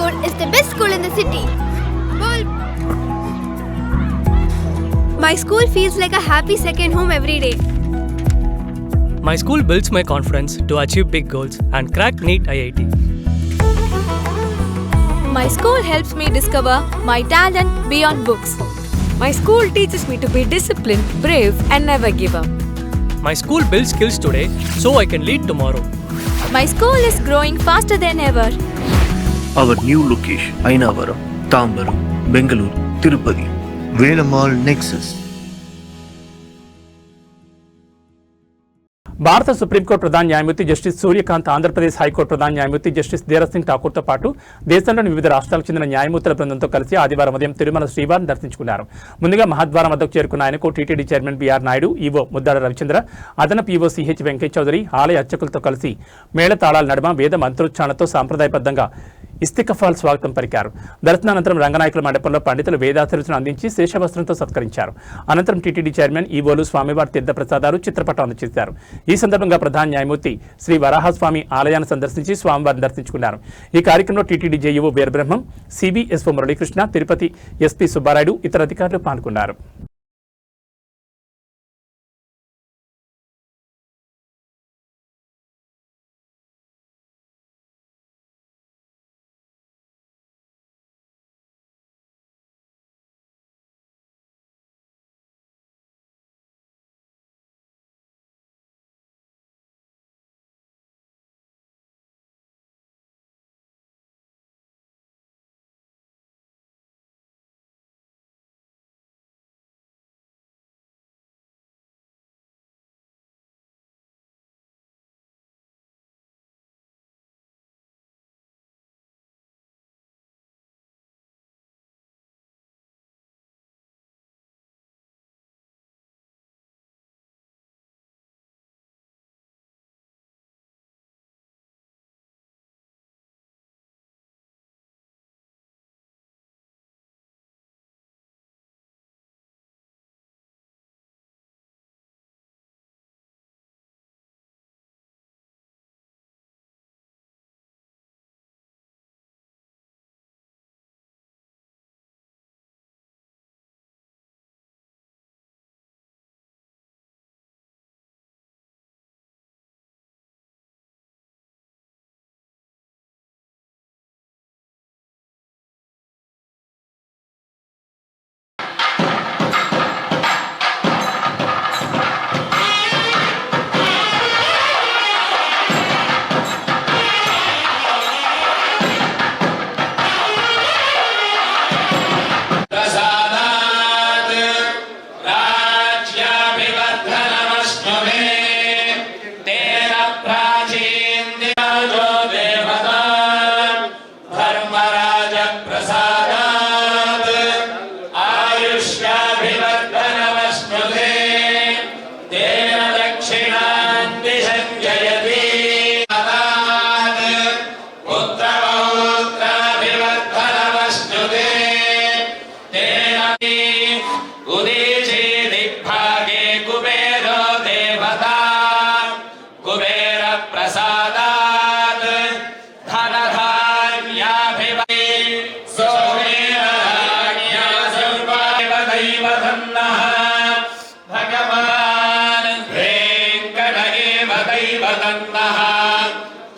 school is the best school in the city. My school feels like a happy second home every day. My school builds my confidence to achieve big goals and crack NEET IIT. My school helps me discover my talent beyond books. My school teaches me to be disciplined, brave, and never give up. My school builds skills today so I can lead tomorrow. My school is growing faster than ever. Our new location, Ainavaram, Tambaram, Bengaluru, Tirupati, Velamal Nexus. భారత supreme court ప్రధాన న్యాయమూర్తి justice Surya Kant, Andhra Pradesh high court ప్రధాన న్యాయమూర్తి justice Dheeraj Singh ఠాకూర్తో పాటు దేశంలోని వివిధ రాష్ట్రాలకు చెందిన న్యాయమూర్తుల బృందంతో కలిసి ఆదివారం ఉదయం తిరుమల శ్రీవారిని దర్శించుకున్నారు. ముందుగా మహద్వారం వద్దకు చేరుకున్న ఆయనకు TTD chairman BR Naidu, EO Muddada Ravichandra, అదనపు ఈవో సిహెచ్ వెంకయ్య చౌదరి, ఆలయ అర్చకులతో కలిసి మేళతాళాల నడుమ వేద మంత్రోచ్చారణతో సాంప్రదాయబద్ధంగా ఇస్తికఫాల్ స్వాగతం పలికారు. దర్శనానంతరం రంగనాయకుల మండపంలో పండితులు వేదాశీర్వచనం అందించి శేషవస్త్రంతో సత్కరించారు. అనంతరం టీటీడీ చైర్మన్, ఈవోలు స్వామివారి తీర్థప్రసాదాలు, చిత్రపటం అందజేశారు. ఈ సందర్భంగా ప్రధాన న్యాయమూర్తి శ్రీ వరాహస్వామి ఆలయాన్ని సందర్శించి స్వామివారిని దర్శించుకున్నారు. ఈ కార్యక్రమంలో TTD JEO Veerabrahmam, CBSO Muralikrishna, Tirupati SP Subbarayudu, ఇతర అధికారులు పాల్గొన్నారు.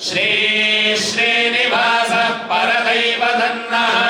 श्री श्रीनिवास परदैवधन्नः